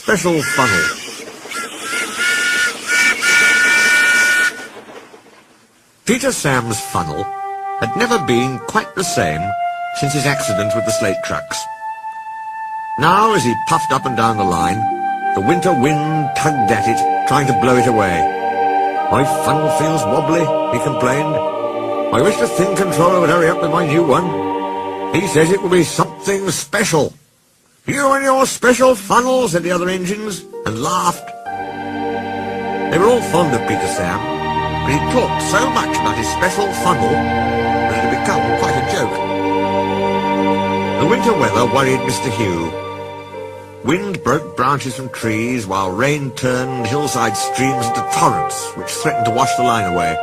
special funnel. Peter Sam's funnel had never been quite the same since his accident with the slate trucks. Now, as he puffed up and down the line, the winter wind tugged at it, trying to blow it away. "My funnel feels wobbly," he complained. "I wish the thing controller would hurry up with my new one. He says it will be something special." "You and your special funnel," said the other engines, and laughed. They were all fond of Peter Sam, but he talked so much about his special funnel that it had become quite a joke. The winter weather worried Mr. Hugh. Wind broke branches from trees, while rain turned hillside streams into torrents, which threatened to wash the line away.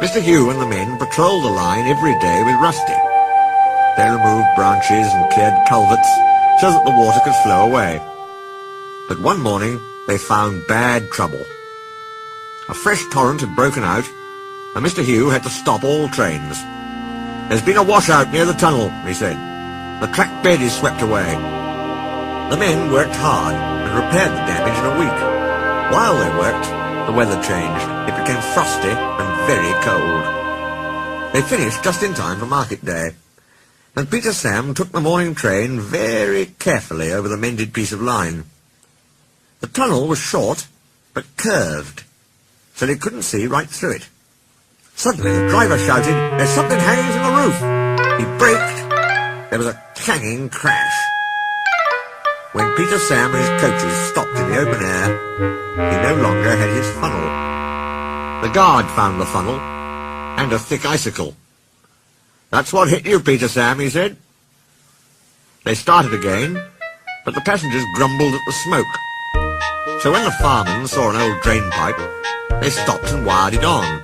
Mr. Hugh and the men patrolled the line every day with Rusty. They removed branches and cleared culverts so that the water could flow away. But one morning they found bad trouble. A fresh torrent had broken out, and Mr. Hugh had to stop all trains. "There's been a washout near the tunnel," he said. "The track bed is swept away." The men worked hard and repaired the damage in a week. While they worked, the weather changed. It became frosty and very cold. They finished just in time for market day, and Peter Sam took the morning train very carefully over the mended piece of line. The tunnel was short, but curved, so they couldn't see right through it. Suddenly the driver shouted, "There's something hanging from the roof!" He braked. There was a clanging crash. When Peter Sam and his coaches stopped in the open air, he no longer had his funnel. The guard found the funnel and a thick icicle. "That's what hit you, Peter Sam," he said. They started again, but the passengers grumbled at the smoke. So when the firemen saw an old drain pipe, they stopped and wired it on.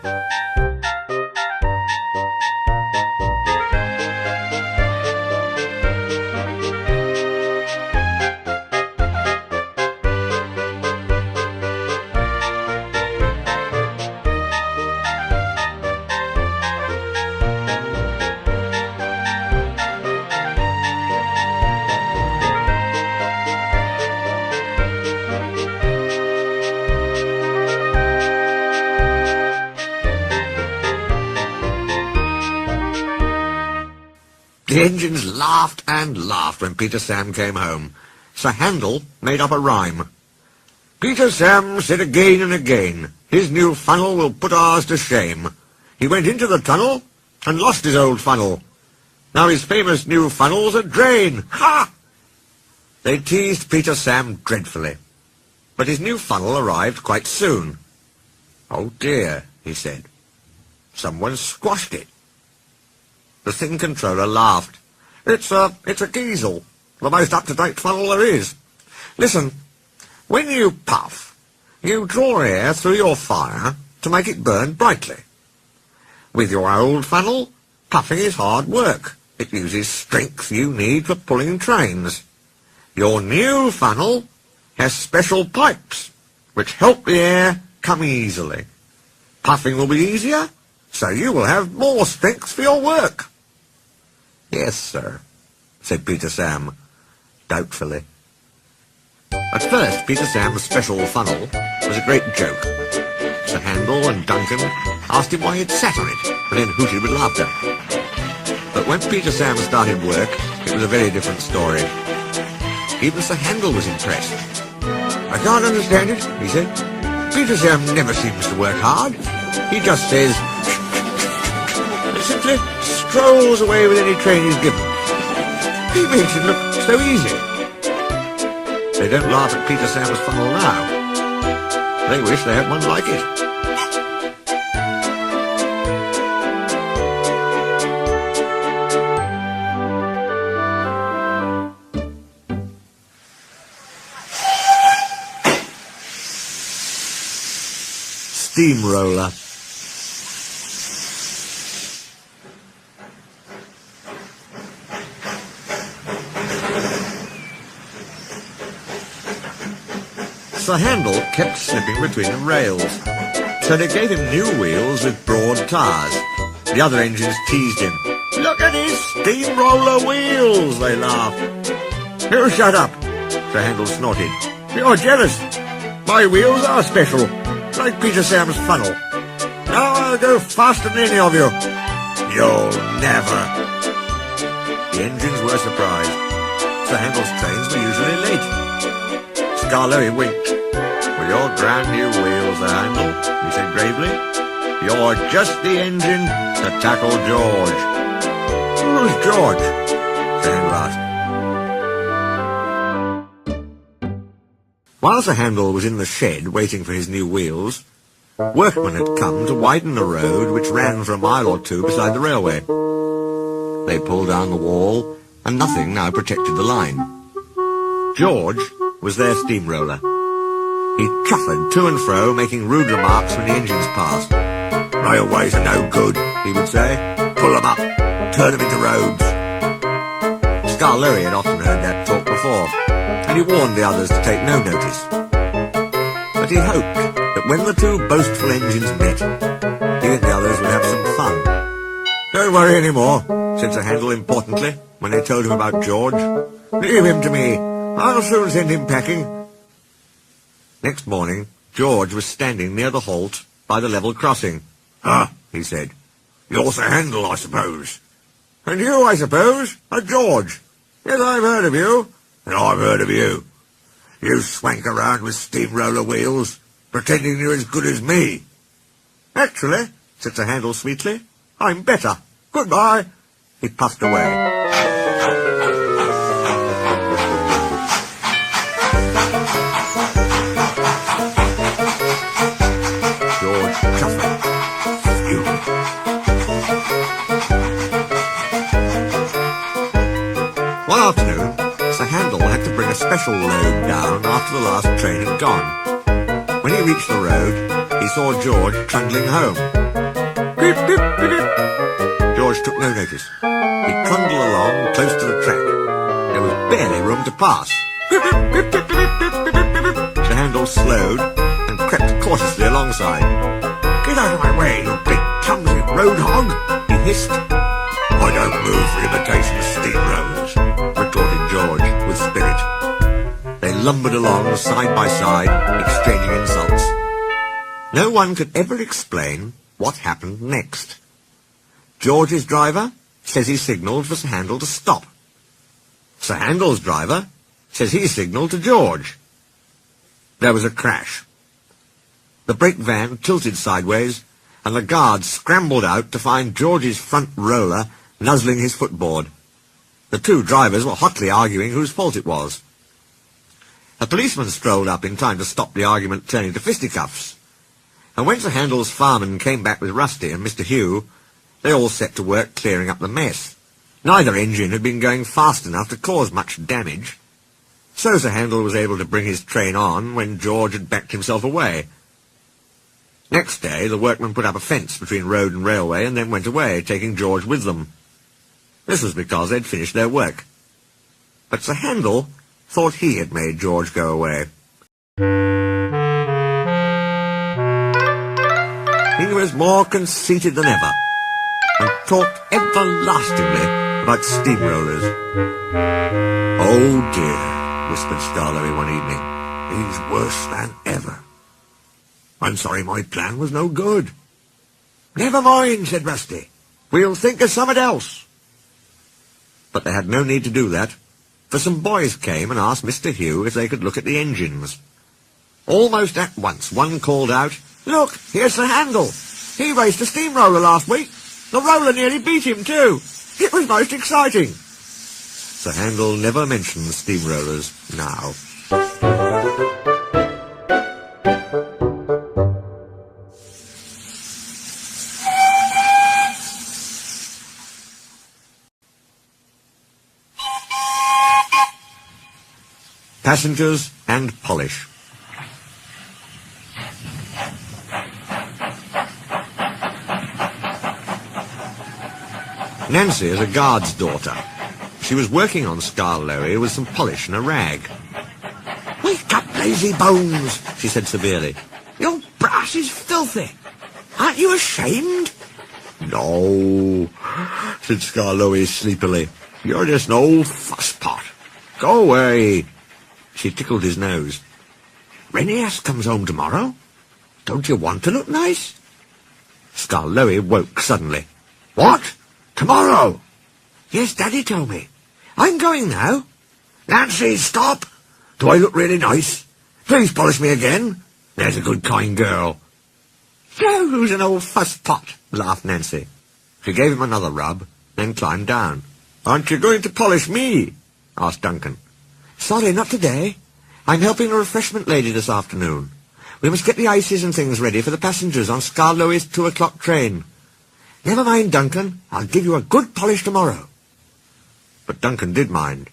The engines laughed and laughed when Peter Sam came home. Sir Handel made up a rhyme. "Peter Sam said again and again, his new funnel will put ours to shame. He went into the tunnel and lost his old funnel. Now his famous new funnel's a drain. Ha!" They teased Peter Sam dreadfully, but his new funnel arrived quite soon. "Oh dear," he said. "Someone squashed it." The thing controller laughed. It's a Giesel, the most up-to-date funnel there is. Listen, when you puff, you draw air through your fire to make it burn brightly. With your old funnel, puffing is hard work. It uses strength you need for pulling trains. Your new funnel has special pipes, which help the air come easily. Puffing will be easier, so you will have more strength for your work." "Yes, sir," said Peter Sam, doubtfully. At first, Peter Sam's special funnel was a great joke. Sir Handel and Duncan asked him why he'd sat on it, and then hooted with laughter. But when Peter Sam started work, it was a very different story. Even Sir Handel was impressed. "I can't understand it," he said. "Peter Sam never seems to work hard. He just says, and simply strolls away with any train he's given. He makes it look so easy." They don't laugh at Peter Sam's funnel now. They wish they had one like it. Steamroller. Sir Handel kept slipping between the rails, so they gave him new wheels with broad tyres. The other engines teased him. "Look at his steamroller wheels," they laughed. "You shut up," Sir Handel snorted. You're jealous. My wheels are special, like Peter Sam's funnel. Now I'll go faster than any of you. You'll never. The engines were surprised. Sir Handel's trains were usually late. Scarloey winked. With your grand new wheels, Sir Handel, he said gravely, you're just the engine to tackle George. Who's George? Sir Handel asked. While Sir Handel was in the shed waiting for his new wheels, workmen had come to widen the road which ran for a mile or two beside the railway. They pulled down the wall, and nothing now protected the line. George was their steamroller. He chuffered to and fro, making rude remarks when the engines passed. Railways are no good, he would say. Pull them up, turn them into roads. Scarloey had often heard that talk before, and he warned the others to take no notice. But he hoped that when the two boastful engines met, he and the others would have some fun. Don't worry any more, said Sir Handel importantly, when they told him about George. Leave him to me. I'll soon send him packing. Next morning, George was standing near the halt by the level crossing. Ah, he said. You're Sir Handel, I suppose. And you, I suppose, are George. Yes, I've heard of you. And I've heard of you. You swank around with steamroller wheels, pretending you're as good as me. Actually, said Sir Handel sweetly, I'm better. Goodbye. He puffed away. George chuffed, fuming. One afternoon, Sir Handel had to bring a special load down after the last train had gone. When he reached the road, he saw George trundling home. Beep, beep, beep, beep. George took no notice. He trundled along close to the track. There was barely room to pass. Beep, beep, beep, beep, beep, beep, beep, beep, beep. Sir Handel slowed and crept cautiously alongside. Get out of my way, you big clumsy road hog, he hissed. I don't move for imitation steamrollers, retorted George with spirit. They lumbered along side by side, exchanging insults. No one could ever explain what happened next. George's driver says he signalled for Sir Handel to stop. Sir Handel's driver says he signalled to George. There was a crash. The brake van tilted sideways, and the guards scrambled out to find George's front roller nuzzling his footboard. The two drivers were hotly arguing whose fault it was. A policeman strolled up in time to stop the argument turning to fisticuffs. And when Sir Handel's fireman came back with Rusty and Mr. Hugh, they all set to work clearing up the mess. Neither engine had been going fast enough to cause much damage. So Sir Handel was able to bring his train on when George had backed himself away. Next day, the workmen put up a fence between road and railway and then went away, taking George with them. This was because they'd finished their work. But Sir Handel thought he had made George go away. He was more conceited than ever, and talked everlastingly about steamrollers. Oh dear, whispered Scarloey one evening, he's worse than ever. I'm sorry my plan was no good. Never mind, said Rusty. We'll think of something else. But they had no need to do that, for some boys came and asked Mr. Hugh if they could look at the engines. Almost at once, one called out, Look, here's Sir Handel. He raced a steamroller last week. The roller nearly beat him, too. It was most exciting. Sir Handel never mentioned steamrollers now. Passengers and polish. Nancy is a guard's daughter. She was working on Scarloey with some polish and a rag. Wake up, lazy bones, she said severely. Your brass is filthy. Aren't you ashamed? No, said Scarloey sleepily. You're just an old fusspot. Go away. She tickled his nose. Renius comes home tomorrow? Don't you want to look nice? Skarloey woke suddenly. What? Tomorrow? Yes, Daddy told me. I'm going now. Nancy, stop! Do I look really nice? Please polish me again. There's a good, kind girl. No, who's an old fusspot? Laughed Nancy. She gave him another rub, then climbed down. Aren't you going to polish me? Asked Duncan. Sorry, not today. I'm helping a refreshment lady this afternoon. We must get the ices and things ready for the passengers on Skarloey's 2 o'clock train. Never mind, Duncan. I'll give you a good polish tomorrow. But Duncan did mind.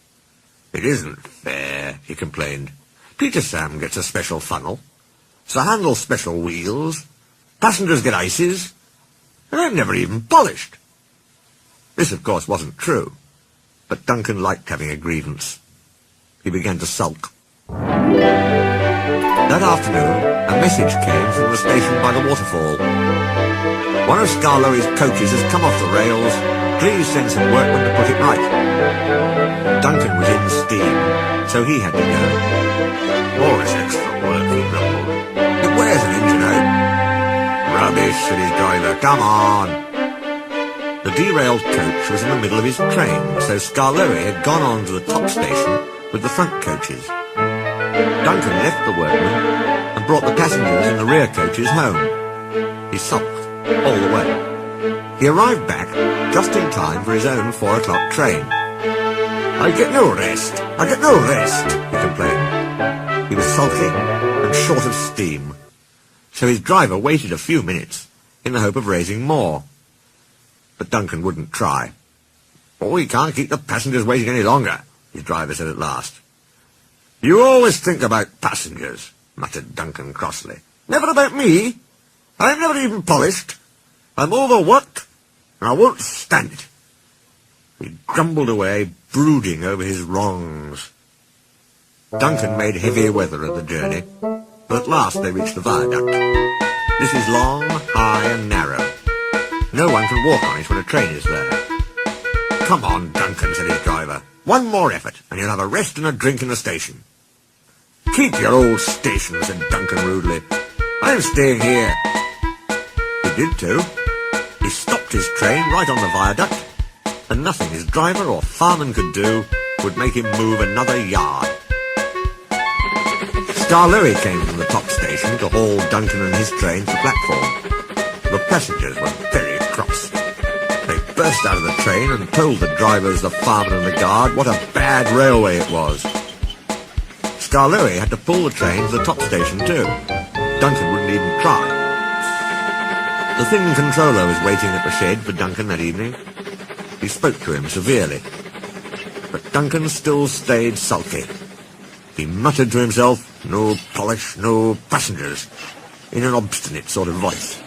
It isn't fair, he complained. Peter Sam gets a special funnel. Sir Handles special wheels. Passengers get ices. And I'm never even polished. This, of course, wasn't true. But Duncan liked having a grievance. He began to sulk. That afternoon, a message came from the station by the waterfall. One of Skarloey's coaches has come off the rails. Please send some workmen to put it right. Duncan was in steam, so he had to go. All this extra work, he grumbled. It wears an engine out. Rubbish, said his driver. Come on. The derailed coach was in the middle of his train, so Skarloey had gone on to the top station with the front coaches. Duncan left the workmen and brought the passengers in the rear coaches home. He sulked all the way. He arrived back just in time for his own 4 o'clock train. I get no rest, he complained. He was sulky and short of steam, so his driver waited a few minutes in the hope of raising more. But Duncan wouldn't try. Oh, we can't keep the passengers waiting any longer, his driver said at last. You always think about passengers, muttered Duncan crossly. Never about me. I'm never even polished. I'm overworked, and I won't stand it. He grumbled away, brooding over his wrongs. Duncan made heavy weather of the journey, but at last they reached the viaduct. This is long, high, and narrow. No one can walk on it when a train is there. Come on, Duncan, said his driver. One more effort, and you'll have a rest and a drink in the station. Keep your old station, said Duncan rudely. I'm staying here. He did too. He stopped his train right on the viaduct, and nothing his driver or fireman could do would make him move another yard. Skarloey came from the top station to haul Duncan and his train to the platform. The passengers were very cross. They burst out of the train and told the drivers, the fireman and the guard what a bad railway it was. Skarloey had to pull the train to the top station too. Duncan wouldn't even try. The thin controller was waiting at the shed for Duncan that evening. He spoke to him severely. But Duncan still stayed sulky. He muttered to himself, no polish, no passengers, in an obstinate sort of voice.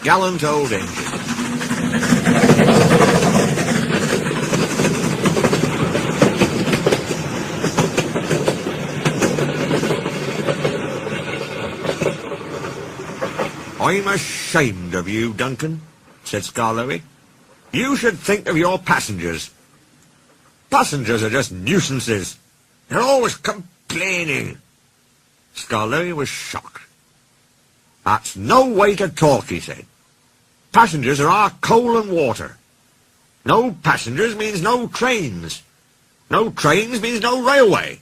Gallant Old Engine. I'm ashamed of you, Duncan, said Skarloey. You should think of your passengers. Passengers are just nuisances. They're always complaining. Skarloey was shocked. That's no way to talk, he said. Passengers are our coal and water. No passengers means no trains. No trains means no railway.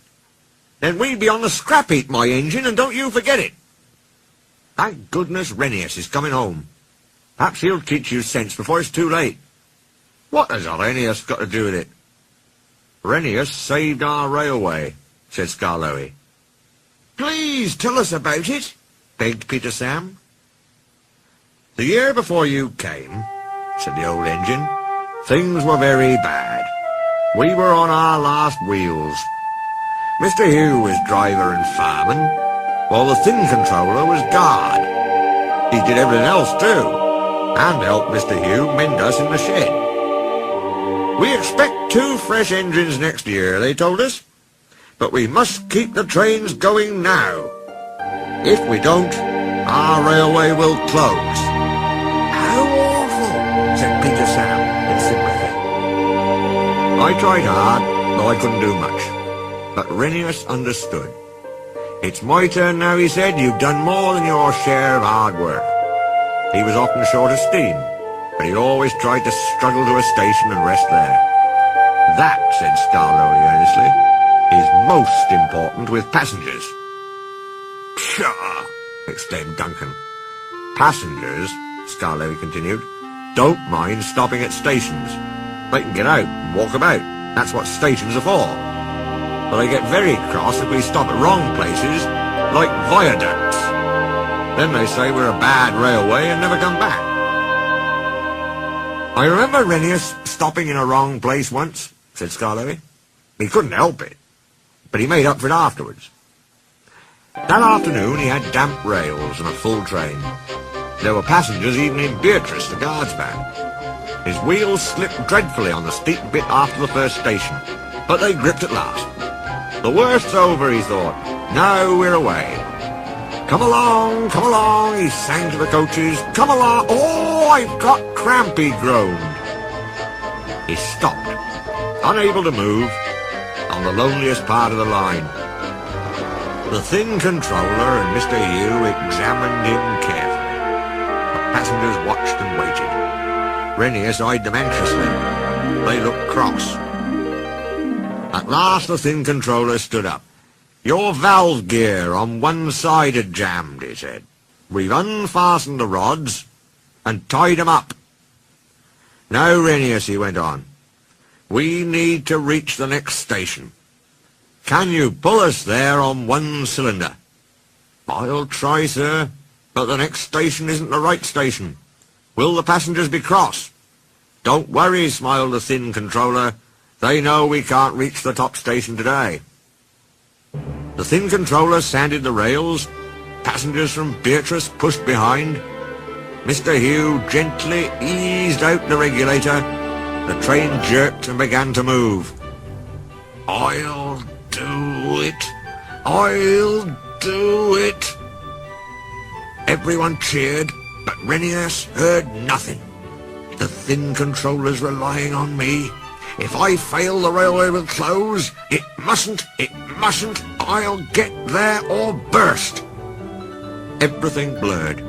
Then we'd be on the scrap heap, my engine, and don't you forget it. Thank goodness Renius is coming home. Perhaps he'll teach you sense before it's too late. What has Renius got to do with it? Renius saved our railway, said Skarloey. Please tell us about it, begged Peter Sam. The year before you came, said the old engine, things were very bad. We were on our last wheels. Mr. Hugh was driver and fireman, while the thin controller was guard. He did everything else too, and helped Mr. Hugh mend us in the shed. We expect 2 fresh engines next year, they told us, but we must keep the trains going now. If we don't, our railway will close." "How awful," said Peter Sam in sympathy. I tried hard, though I couldn't do much. But Renius understood. "It's my turn now," he said. "You've done more than your share of hard work." He was often short of steam, but he always tried to struggle to a station and rest there. "That," said Scarlowy earnestly, "is most important with passengers." "Pshaw!" exclaimed Duncan. "Passengers," Scarlowy continued, "don't mind stopping at stations. They can get out and walk about. That's what stations are for. But they get very cross if we stop at wrong places, like viaducts. Then they say we're a bad railway and never come back." "I remember Renius stopping in a wrong place once," said Scarlowy. "He couldn't help it, but he made up for it afterwards." That afternoon he had damp rails and a full train. There were passengers even in Beatrice, the guard's van. His wheels slipped dreadfully on the steep bit after the first station, but they gripped at last. The worst's over, he thought. Now we're away. Come along, he sang to the coaches. "Come along, oh, I've got cramp," he groaned. He stopped, unable to move, on the loneliest part of the line. The thin controller and Mr. Hugh examined him carefully. The passengers watched and waited. Renius eyed them anxiously. They looked cross. At last the thin controller stood up. "Your valve gear on one side had jammed," he said. "We've unfastened the rods and tied them up. Now, Renius," he went on, "we need to reach the next station. Can you pull us there on one cylinder?" "I'll try, sir, but the next station isn't the right station. Will the passengers be cross?" "Don't worry," smiled the thin controller. "They know we can't reach the top station today." The thin controller sanded the rails. Passengers from Beatrice pushed behind. Mr. Hugh gently eased out the regulator. The train jerked and began to move. "I'll do it! I'll do it!" Everyone cheered, but Renius heard nothing. "The thin controller's relying on me. If I fail, the railway will close. It mustn't, I'll get there or burst." Everything blurred.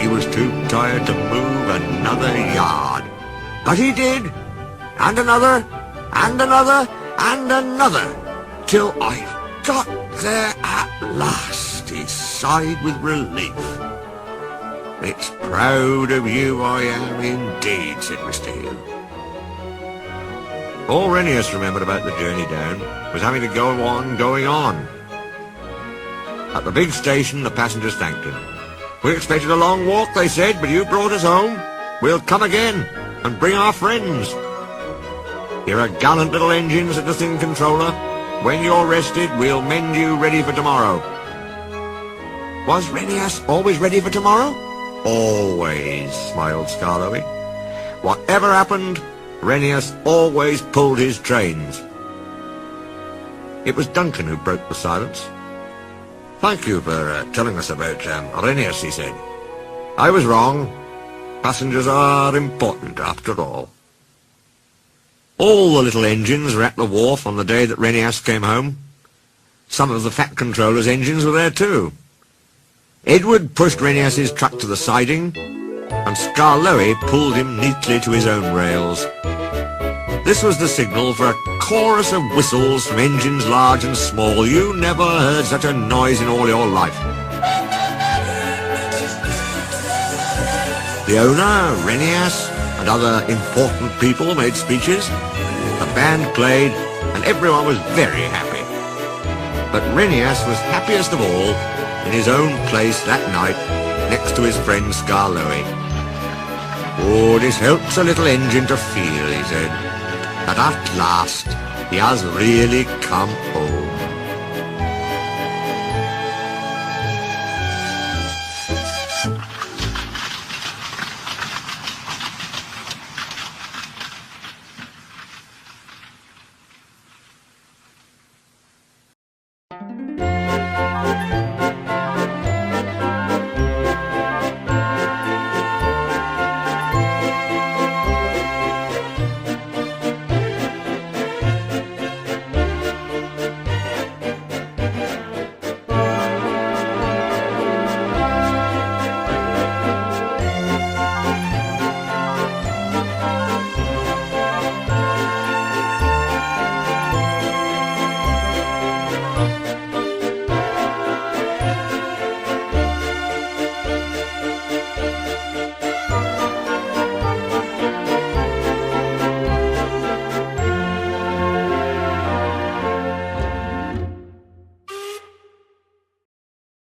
He was too tired to move another yard. But he did, and another, and another, and another, till I got there at last, he sighed with relief. "It's proud of you I am indeed," said Mr. Hugh. All Renius remembered about the journey down was having to go on going on. At the big station, the passengers thanked him. "We expected a long walk," they said, "but you brought us home. We'll come again and bring our friends." "You're a gallant little engine," said the thin controller. "When you're rested, we'll mend you ready for tomorrow." Was Renias always ready for tomorrow? Always, smiled Skarloey. Whatever happened, Renias always pulled his trains. It was Duncan who broke the silence. Thank you for telling us about Renias, he said. I was wrong. Passengers are important after all. All the little engines were at the wharf on the day that Renias came home. Some of the Fat Controller's engines were there too. Edward pushed Renias's truck to the siding, and Skarloey pulled him neatly to his own rails. This was the signal for a chorus of whistles from engines large and small. You never heard such a noise in all your life. The owner, Renias, and other important people made speeches. The band played, and everyone was very happy. But Renias was happiest of all in his own place that night, next to his friend Skarloey. Oh, this helps a little engine to feel, he said, that at last he has really come home.